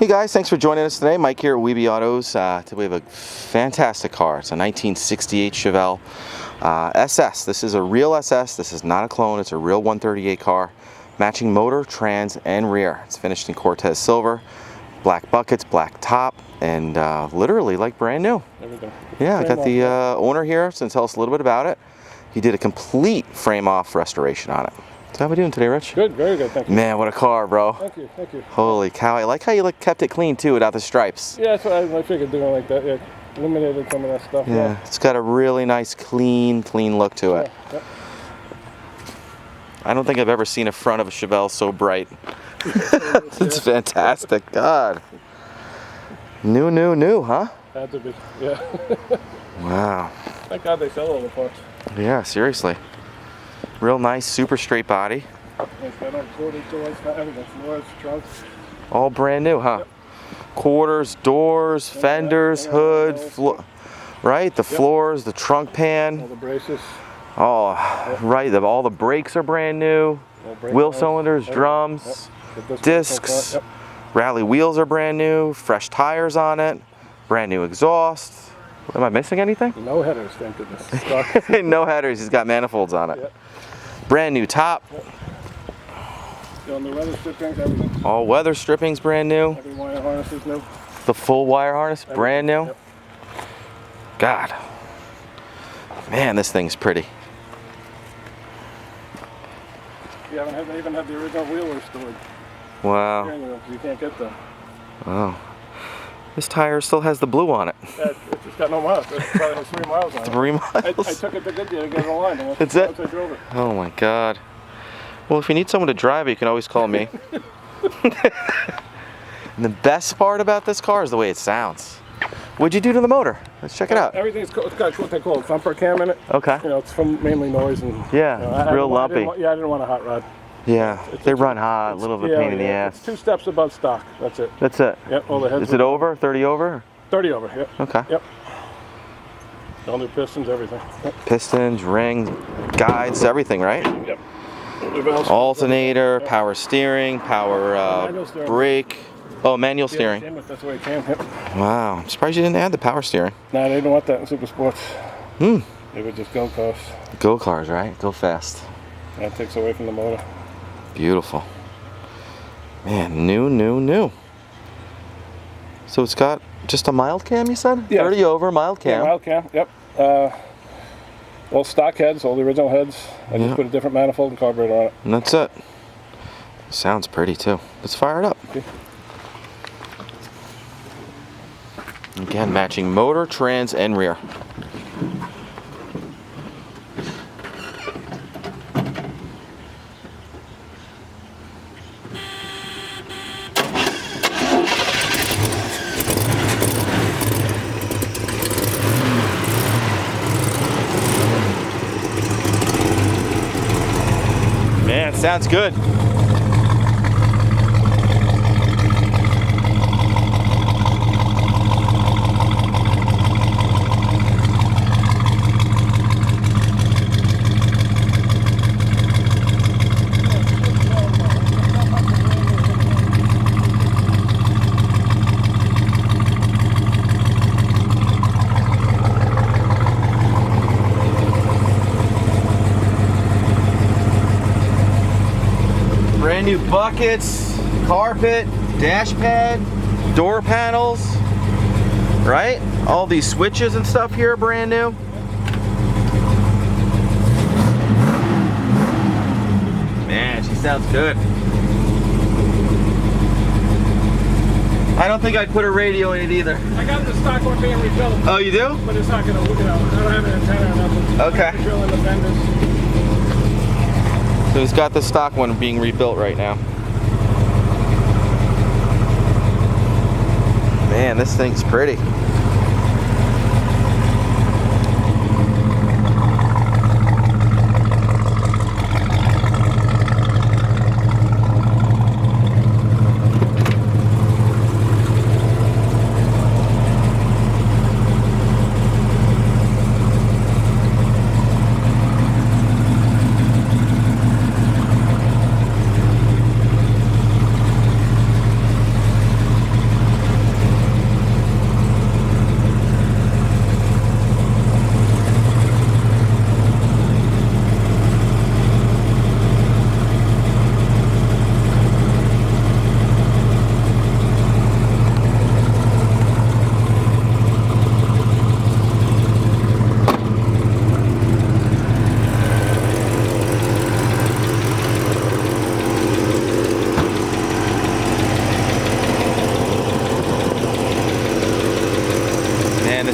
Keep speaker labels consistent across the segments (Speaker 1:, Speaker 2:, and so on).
Speaker 1: Hey guys, thanks for joining us today. Mike here at WeBe Autos. Today we have a fantastic car. It's a 1968 Chevelle SS. This is a real SS. This is not a clone. It's a real 138 car. Matching motor, trans, and rear. It's finished in Cortez silver, black buckets, black top, and literally like brand new.
Speaker 2: Everything.
Speaker 1: Yeah, I got the owner here to tell us a little bit about it. He did a complete frame-off restoration on it. So how are we doing today, Rich?
Speaker 2: Good, very good, thank you.
Speaker 1: Man, what a car, bro.
Speaker 2: Thank you, thank you.
Speaker 1: Holy cow, I like how you kept it clean too without the stripes.
Speaker 2: Yeah, that's what I figured doing like that. Yeah, eliminated some of that stuff.
Speaker 1: Yeah, it's got a really nice, clean look to it.
Speaker 2: Yeah.
Speaker 1: I don't think I've ever seen a front of a Chevelle so bright. It's fantastic, God. New, huh?
Speaker 2: Had to be, yeah.
Speaker 1: Wow.
Speaker 2: Thank God they sell all the parts.
Speaker 1: Yeah, seriously. Real nice, super straight body.
Speaker 2: It's got all quarters, doors, everything, floors, trunks.
Speaker 1: All brand new, huh? Yep. Quarters, doors, fenders, hood, right? The floors, the trunk pan.
Speaker 2: All the braces.
Speaker 1: Oh, right. All the brakes are brand new. Wheel cylinders, drums, discs. Rally wheels are brand new. Fresh tires on it. Brand new exhaust. Am I missing anything?
Speaker 2: No headers, thank goodness.
Speaker 1: No headers. He's got manifolds on it.
Speaker 2: Yep.
Speaker 1: Brand new top.
Speaker 2: On the weather strippings, everything.
Speaker 1: All weather strippings, brand new.
Speaker 2: Every wire harness is new.
Speaker 1: The full wire harness, brand new.
Speaker 2: Yep.
Speaker 1: God, man, this thing's pretty.
Speaker 2: You even had the original wheelers stored.
Speaker 1: Wow.
Speaker 2: You can't get them.
Speaker 1: Wow. This tire still has the blue on it.
Speaker 2: Yeah, it's just got no miles. It's probably has 3 miles on it.
Speaker 1: 3 miles?
Speaker 2: I took it to Goodyear to get it aligned.
Speaker 1: That's it?
Speaker 2: I drove it.
Speaker 1: Oh my God. Well, if you need someone to drive it, you can always call me. And the best part about this car is the way it sounds. What'd you do to the motor? Let's check it out.
Speaker 2: Everything's it's got what they call a thumper cam in it.
Speaker 1: Okay.
Speaker 2: You know, it's from mainly noise and.
Speaker 1: Yeah, real lumpy.
Speaker 2: I didn't want a hot rod.
Speaker 1: Yeah, they run hot, a little bit of a pain in the ass.
Speaker 2: It's 2 steps above stock. That's it.
Speaker 1: That's it.
Speaker 2: Yep. All the heads.
Speaker 1: Is it over? 30 over?
Speaker 2: 30 over. Yep.
Speaker 1: Okay.
Speaker 2: Yep. All new pistons, everything. Yep.
Speaker 1: Pistons, rings, guides, everything, right?
Speaker 2: Yep.
Speaker 1: Alternator, power steering, power brake. Oh, manual steering.
Speaker 2: That's the way it came. Yep.
Speaker 1: Wow, I'm surprised you didn't add the power steering.
Speaker 2: No, they didn't want that in super sports. They would just go cars.
Speaker 1: Go cars, right? Go fast.
Speaker 2: That takes away from the motor.
Speaker 1: Beautiful. Man, new. So it's got just a mild cam, you said?
Speaker 2: Yeah.
Speaker 1: 30 over, mild cam.
Speaker 2: Yeah, mild cam, yep. All stock heads, all the original heads. I just put a different manifold and carburetor on it.
Speaker 1: And that's it. Sounds pretty too. Let's fire it up.
Speaker 2: Okay.
Speaker 1: Again, matching motor, trans, and rear. Man, sounds good. Brand new buckets, carpet, dash pad, door panels, right? All these switches and stuff here are brand new. Man, she sounds good. I don't think I'd put a radio in it either.
Speaker 2: I got the stock one being rebuilt.
Speaker 1: Oh, you do?
Speaker 2: But it's not going to, I don't have an antenna or nothing.
Speaker 1: Okay.
Speaker 2: I'm drilling the fenders.
Speaker 1: So he's got the stock one being rebuilt right now. Man, this thing's pretty.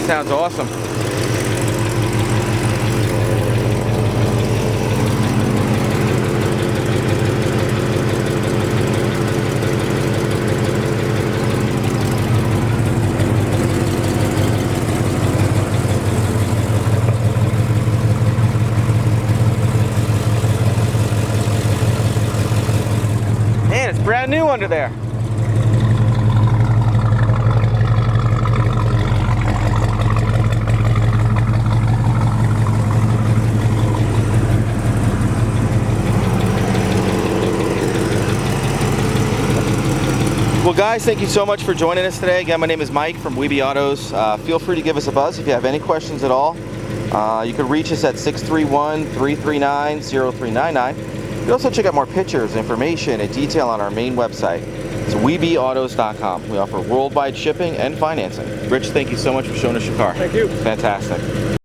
Speaker 1: sounds awesome. Man, it's brand new under there. Well guys, thank you so much for joining us today. Again, my name is Mike from WeBe Autos. Feel free to give us a buzz if you have any questions at all. You can reach us at 631-339-0399. You can also check out more pictures, information, and detail on our main website. It's webeautos.com. We offer worldwide shipping and financing. Rich, thank you so much for showing us your car.
Speaker 2: Thank you.
Speaker 1: Fantastic.